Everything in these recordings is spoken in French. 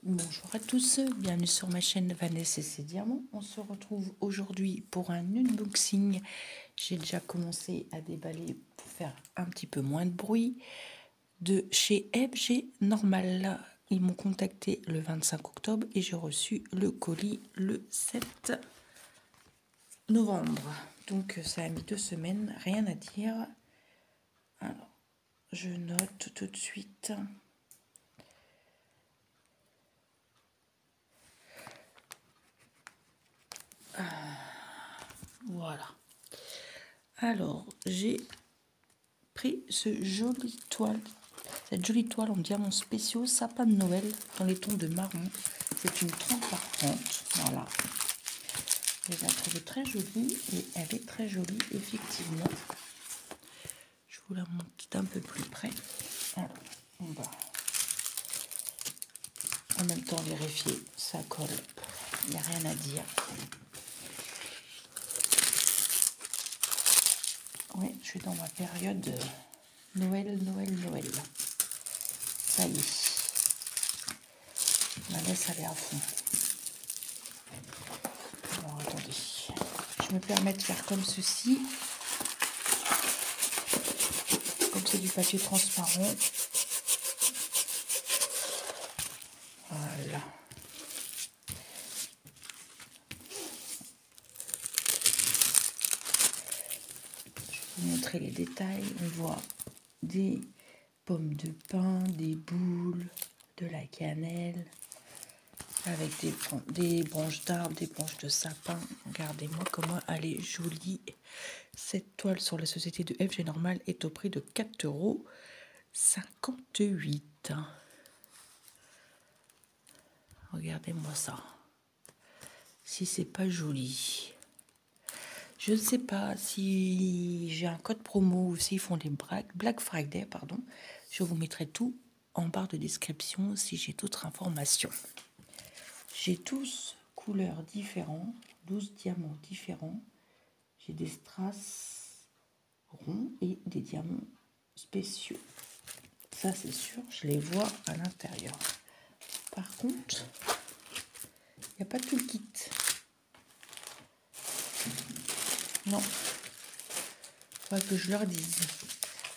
Bonjour à tous, bienvenue sur ma chaîne Vanessa et ses diamants. On se retrouve aujourd'hui pour un unboxing. J'ai déjà commencé à déballer pour faire un petit peu moins de bruit de chez FG Normal. Ils m'ont contacté le 25 octobre et j'ai reçu le colis le 7 novembre. Donc ça a mis 2 semaines, rien à dire. Alors, je note tout de suite. Voilà. Alors, j'ai pris cette jolie toile en diamants spéciaux sapin de Noël dans les tons de marron. C'est une 30 par 30. Voilà. Je la trouve très jolie et elle est très jolie, effectivement. Je vous la montre d'un peu plus près. Alors, on va en même temps vérifier. Ça colle. Il n'y a rien à dire. Oui, je suis dans ma période Noël. Ça y est. Je la laisse aller à fond. Alors, attendez. Je me permets de faire comme ceci. Comme c'est du papier transparent. Voilà. Je vais vous montrer les détails. On voit des pommes de pin, des boules, de la cannelle, avec des branches d'arbres, des branches de sapin. Regardez-moi comment elle est jolie. Cette toile sur la société de FG Normal est au prix de 4,58 €. Regardez-moi ça. Si c'est pas joli. Je ne sais pas si j'ai un code promo ou s'ils font des Black Friday, pardon. Je vous mettrai tout en barre de description si j'ai d'autres informations. J'ai 12 couleurs différentes, 12 diamants différents. J'ai des strass ronds et des diamants spéciaux. Ça, c'est sûr, je les vois à l'intérieur. Par contre, il n'y a pas tout le kit. Non. Faudrait que je leur dise.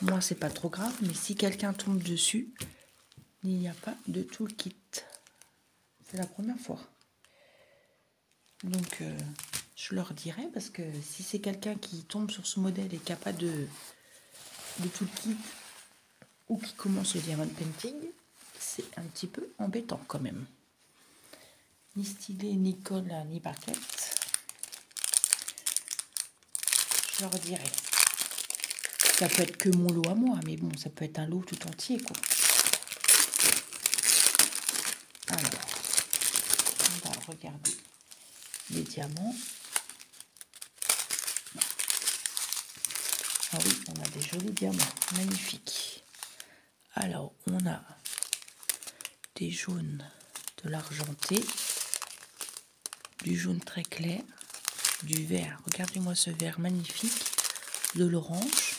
Moi, c'est pas trop grave, mais si quelqu'un tombe dessus, il n'y a pas de tout le kit. C'est la première fois. Donc, je leur dirai, parce que si c'est quelqu'un qui tombe sur ce modèle et qui n'a pas de tout le kit, ou qui commence le diamond painting, c'est un petit peu embêtant quand même. Ni stylet, ni colle, ni barquette. Je leur dirai. Ça peut être que mon lot à moi, mais bon, ça peut être un lot tout entier, quoi. Alors, on va regarder les diamants. Ah oui, on a des jolis diamants, magnifiques. Alors, on a des jaunes, de l'argenté, du jaune très clair, du vert. Regardez-moi ce vert magnifique, de l'orange,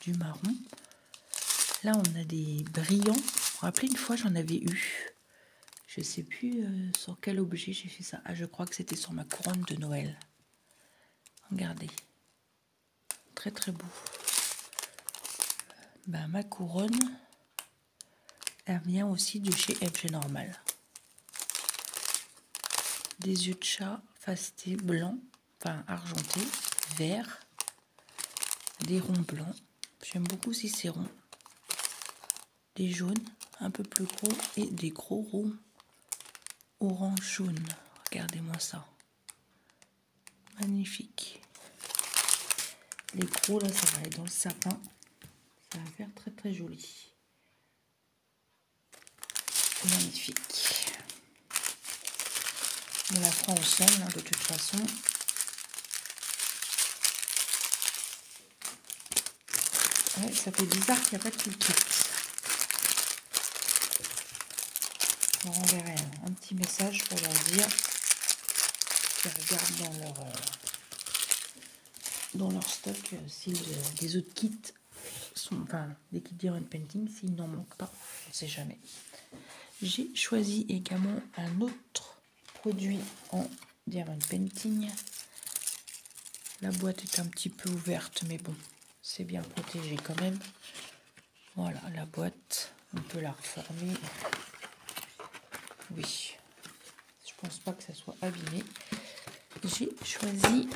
du marron. Là, on a des brillants. Vous vous rappelez, une fois, j'en avais eu. Je ne sais plus sur quel objet j'ai fait ça. Ah, je crois que c'était sur ma couronne de Noël. Regardez. Très, très beau. Ben, ma couronne, elle vient aussi de chez FG Normal. Des yeux de chat facetés blancs, enfin argentés, verts, des ronds blancs. J'aime beaucoup si c'est rond. Des jaunes un peu plus gros et des gros ronds orange jaune. Regardez-moi ça. Magnifique. Les gros là, ça va aller dans le sapin. Ça va faire très très joli. Magnifique. On la fera ensemble hein, de toute façon. Ouais, ça fait bizarre qu'il n'y a pas de tout le kit. Je leur enverrai un petit message pour leur dire qu'ils regardent dans leur stock si les autres kits sont, enfin, des kits diamond painting, s'ils n'en manquent pas, on ne sait jamais. J'ai choisi également un autre produit en diamond painting. La boîte est un petit peu ouverte, mais bon, c'est bien protégé quand même. Voilà, la boîte, on peut la reformer. Oui, je pense pas que ça soit abîmé. J'ai choisi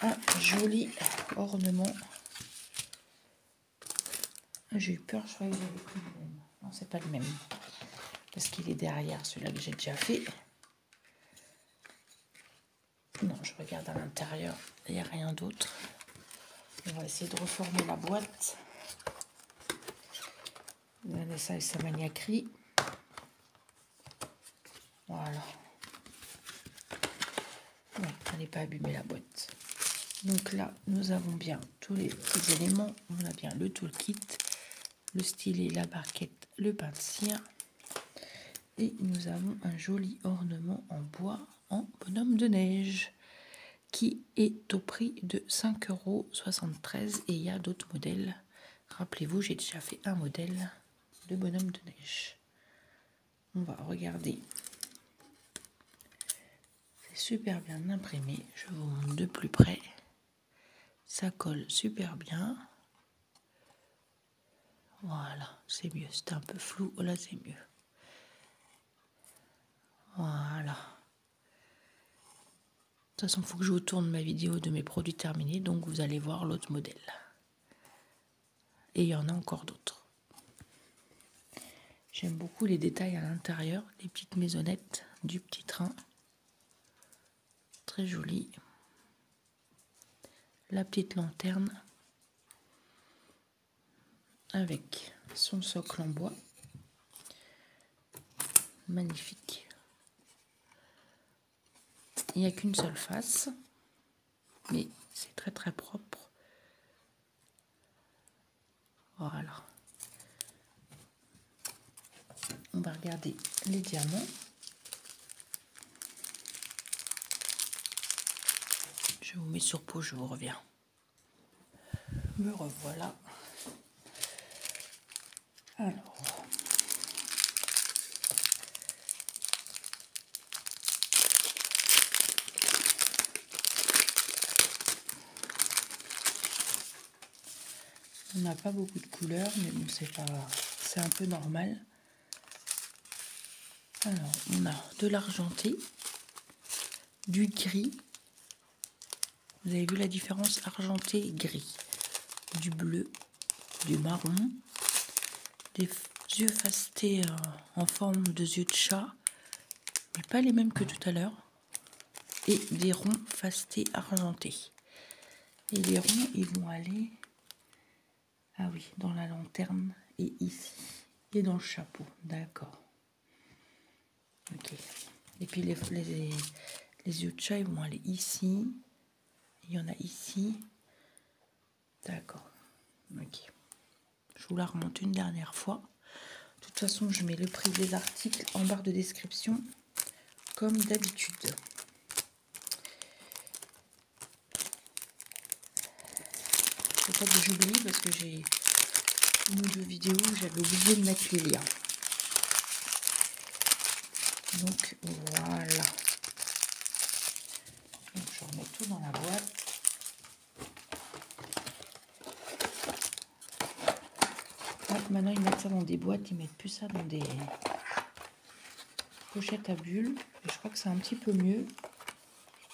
un joli ornement. J'ai eu peur, je croyais que j'avais pris le même. Non, c'est pas le même. Parce qu'il est derrière celui-là que j'ai déjà fait. Non, je regarde à l'intérieur, il n'y a rien d'autre. On va essayer de reformer la boîte. Vanessa et sa maniaquerie. Voilà. Ouais, elle n'est pas abîmée la boîte. Donc là, nous avons bien tous les petits éléments. On a bien le toolkit, le stylet, la barquette, le pain de cire. Et nous avons un joli ornement en bois en bonhomme de neige qui est au prix de 5,73 € et il y a d'autres modèles. Rappelez-vous, j'ai déjà fait un modèle de bonhomme de neige. On va regarder. C'est super bien imprimé. Je vous montre de plus près. Ça colle super bien. Voilà, c'est mieux. C'était un peu flou. Là, c'est mieux. Voilà. De toute façon, il faut que je vous tourne ma vidéo de mes produits terminés. Donc, vous allez voir l'autre modèle. Et il y en a encore d'autres. J'aime beaucoup les détails à l'intérieur. Les petites maisonnettes du petit train. Très joli. La petite lanterne. Avec son socle en bois. Magnifique. Il n'y a qu'une seule face. Mais c'est très très propre. Voilà. On va regarder les diamants. Je vous mets sur pause, je vous reviens. Me revoilà. Alors. On n'a pas beaucoup de couleurs, mais bon, c'est un peu normal. Alors, on a de l'argenté, du gris. Vous avez vu la différence argenté-gris, du bleu, du marron, des yeux fastés en forme de yeux de chat, mais pas les mêmes que tout à l'heure, et des ronds fastés argentés. Et les ronds, ils vont aller, ah oui, dans la lanterne et ici, et dans le chapeau, d'accord. Ok. Et puis les yeux de chat, ils vont aller ici. Il y en a ici. D'accord. Ok. Je vous la remonte une dernière fois. De toute façon, je mets le prix des articles en barre de description, comme d'habitude. Faut pas que j'oublie parce que j'ai une ou deux vidéos où j'avais oublié de mettre les liens. Donc voilà. Donc, je remets tout dans la boîte. Hop, maintenant ils mettent ça dans des boîtes, ils mettent plus ça dans des pochettes à bulles. Et je crois que c'est un petit peu mieux.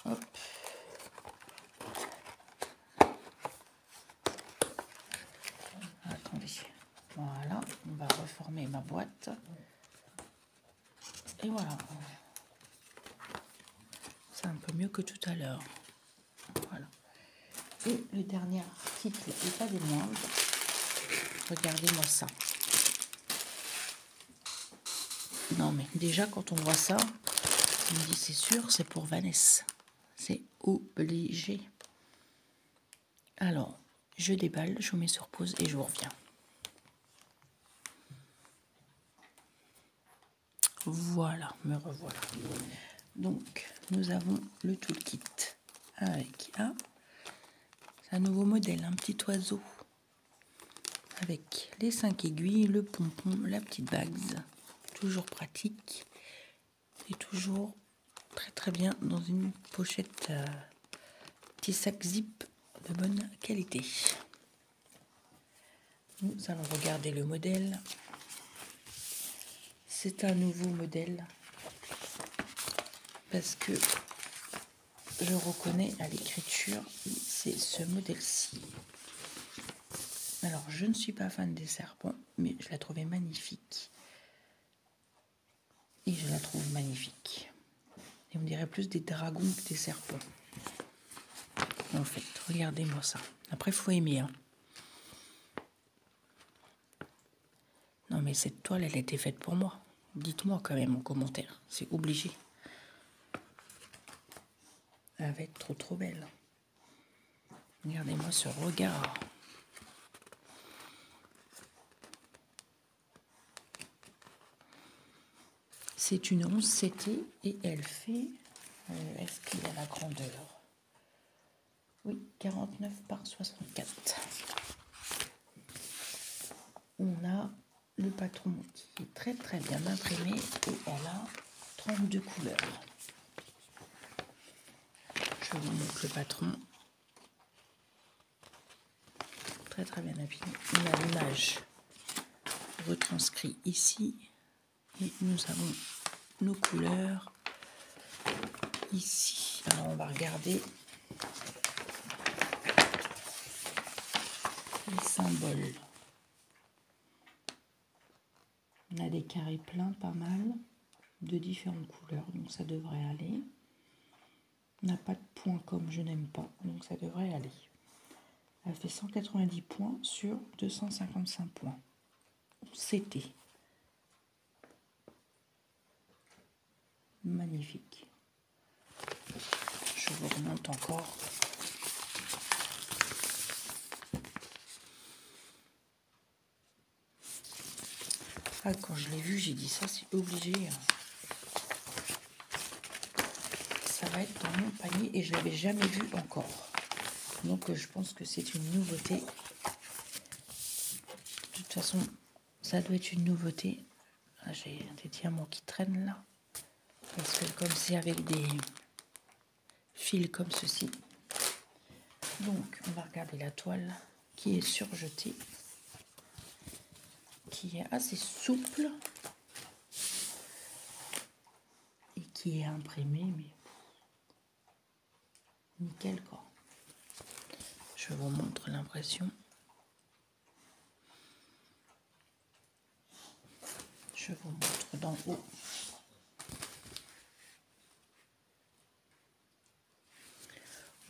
Hop. Attendez. Voilà, on va reformer ma boîte. Et voilà. C'est un peu mieux que tout à l'heure. Voilà. Et le dernier article, et pas des moindres. Regardez-moi ça. Non mais déjà quand on voit ça, on me dit c'est sûr, c'est pour Vanessa. C'est obligé. Alors, je déballe, je vous mets sur pause et je vous reviens. Voilà, me revoilà. Donc, nous avons le toolkit avec un nouveau modèle, un petit oiseau avec les 5 aiguilles, le pompon, la petite bague toujours pratique et toujours très bien dans une pochette petit sac zip de bonne qualité. Nous allons regarder le modèle. C'est un nouveau modèle parce que je reconnais à l'écriture, c'est ce modèle-ci. Alors, je ne suis pas fan des serpents, mais je la trouvais magnifique. Et je la trouve magnifique. Et on dirait plus des dragons que des serpents. En fait, regardez-moi ça. Après, il faut aimer. Hein. Non, mais cette toile, elle a été faite pour moi. Dites-moi quand même en commentaire. C'est obligé. Elle va être trop belle. Regardez-moi ce regard. C'est une 11 CT et elle fait... est-ce qu'il y a la grandeur? Oui, 49 par 64. On a le patron qui est très bien imprimé et elle a 32 couleurs. Je vous montre le patron. Très bien imprimé. On a l'image retranscrite ici et nous avons nos couleurs ici. Alors on va regarder les symboles. On a des carrés pleins, pas mal, de différentes couleurs, donc ça devrait aller. On n'a pas de points comme je n'aime pas, donc ça devrait aller. Elle fait 190 points sur 255 points. C'était magnifique. Je vous remonte encore. Ah, quand je l'ai vu, j'ai dit ça, c'est obligé. Ça va être dans mon panier et je ne l'avais jamais vu encore. Donc je pense que c'est une nouveauté. De toute façon, ça doit être une nouveauté. Ah, j'ai des diamants qui traînent là. Parce que comme c'est avec des fils comme ceci. Donc on va regarder la toile qui est surjetée. Qui est assez souple. Et qui est imprimée, mais nickel quoi. Je vous montre l'impression. Je vous montre d'en haut.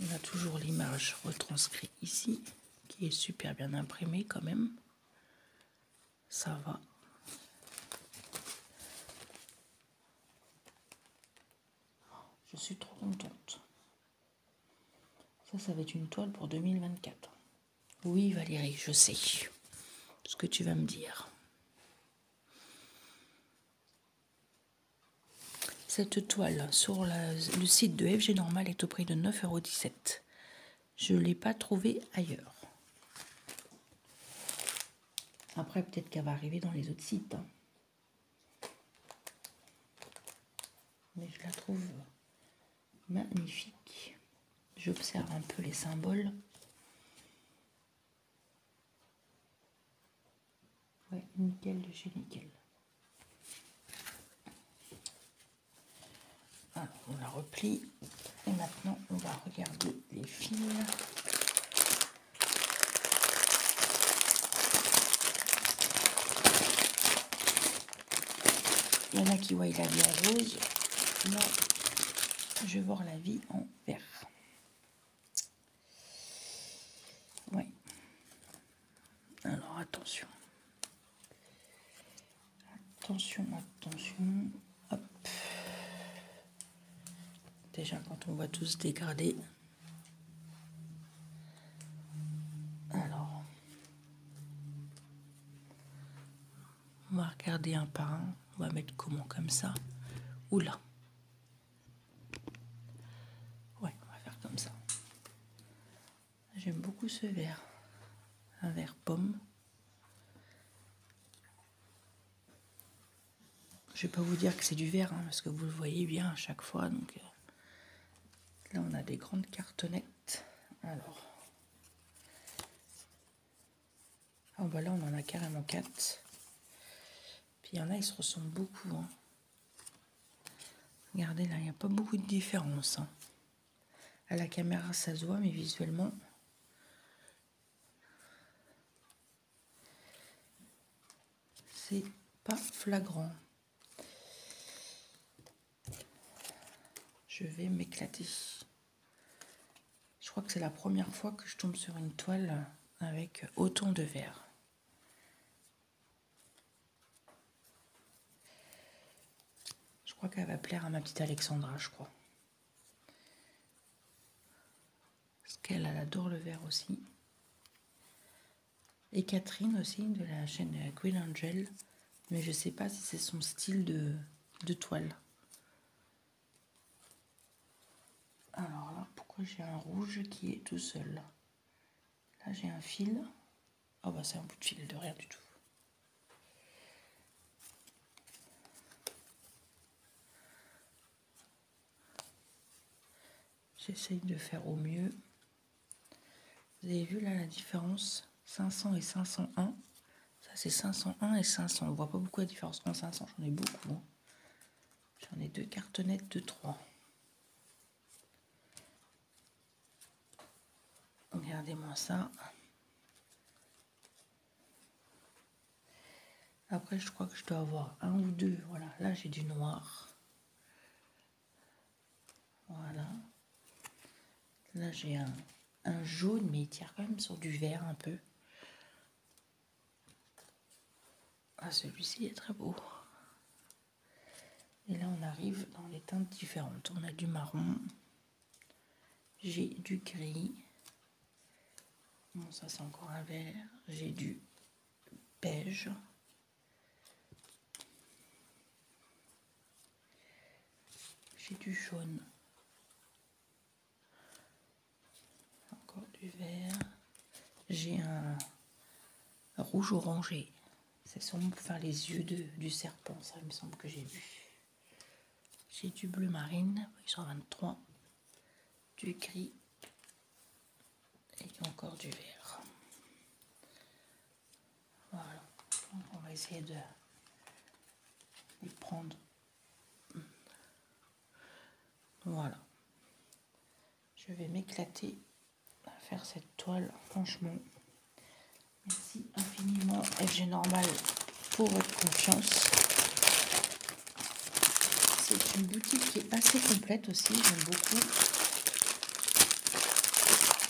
On a toujours l'image retranscrite ici, qui est super bien imprimée quand même. Ça va. Je suis trop contente. Ça va être une toile pour 2024. Oui, Valérie, je sais ce que tu vas me dire. Cette toile sur le site de FG Normal est au prix de 9,17 €. Je ne l'ai pas trouvée ailleurs. Après, peut-être qu'elle va arriver dans les autres sites. Hein. Mais je la trouve magnifique. J'observe un peu les symboles. Ouais, nickel de chez nickel. Alors, on la replie. Et maintenant, on va regarder les fils. Il y en a qui voient la vie en rose. Moi, je vais voir la vie en vert. Ouais. Alors, attention. Attention. Hop. Déjà, quand on voit tout se dégrader. Alors, on va regarder un par un. On va mettre comment comme ça. Oula. Ouais, on va faire comme ça. J'aime beaucoup ce vert. Un vert pomme. je vais pas vous dire que c'est du verre, hein, parce que vous le voyez bien à chaque fois. Donc là, on a des grandes cartonnettes. Alors, ah, bah là, on en a carrément 4. Puis il y en a, ils se ressemblent beaucoup. Hein. Regardez là, il n'y a pas beaucoup de différence. Hein. À la caméra, ça se voit, mais visuellement, c'est pas flagrant. Je vais m'éclater. Je crois que c'est la première fois que je tombe sur une toile avec autant de verre. Je crois qu'elle va plaire à ma petite Alexandra, je crois. Parce qu'elle adore le verre aussi. Et Catherine aussi, de la chaîne Green Angel. Mais je ne sais pas si c'est son style de toile. Alors là, pourquoi j'ai un rouge qui est tout seul? Là, j'ai un fil. Ah bah c'est un bout de fil de rien du tout. J'essaye de faire au mieux. Vous avez vu là la différence? 500 et 501. Ça c'est 501 et 500. On voit pas beaucoup la différence. En 500, j'en ai beaucoup. Hein. J'en ai 2 cartonnettes de 3. Regardez-moi ça. Après, je crois que je dois avoir 1 ou 2. Voilà, là j'ai du noir. Voilà. Là j'ai un jaune, mais il tire quand même sur du vert un peu. Ah, celui-ci est très beau. Et là, on arrive dans les teintes différentes. On a du marron. J'ai du gris. Bon, ça, c'est encore un vert. J'ai du beige. J'ai du jaune. Encore du vert. J'ai un rouge orangé. C'est sûrement pour faire les yeux du serpent, ça il me semble que j'ai vu. J'ai du bleu marine, 123, du gris et encore du vert. Voilà, donc on va essayer de les prendre. Voilà, je vais m'éclater à faire cette toile, franchement. Merci infiniment FG Normal pour votre confiance. C'est une boutique qui est assez complète aussi, j'aime beaucoup.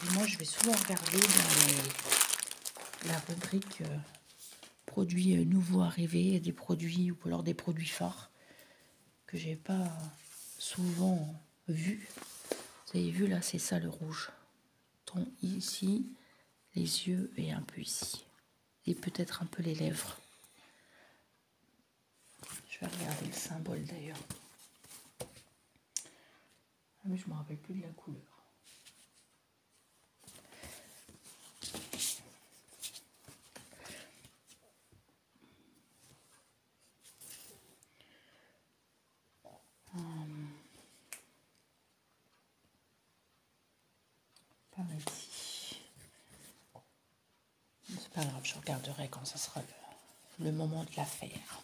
Et moi, je vais souvent regarder dans la rubrique produits nouveaux arrivés, des produits ou alors des produits phares que j'ai pas souvent vus. Vous avez vu là, c'est ça le rouge. Ton ici, les yeux et un peu ici. Et peut-être un peu les lèvres. Je vais regarder le symbole d'ailleurs. Ah, mais je me rappelle plus de la couleur. Par ici. C'est pas grave, je regarderai quand ça sera le moment de la faire.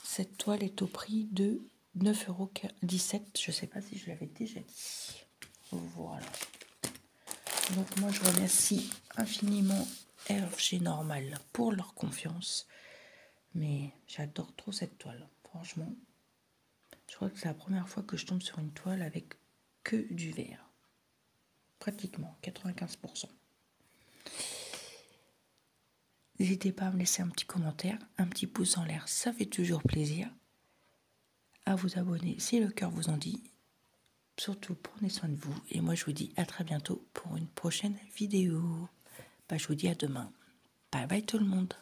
Cette toile est au prix de 9,17 €. Je ne sais pas si je l'avais déjà dit. Voilà. Donc moi je remercie infiniment FG Normal pour leur confiance. Mais j'adore trop cette toile. Franchement, je crois que c'est la première fois que je tombe sur une toile avec que du vert. Pratiquement, 95%. N'hésitez pas à me laisser un petit commentaire, un petit pouce en l'air, ça fait toujours plaisir. À vous abonner si le cœur vous en dit. Surtout, prenez soin de vous. Et moi, je vous dis à très bientôt pour une prochaine vidéo. Je vous dis à demain. Bye bye tout le monde.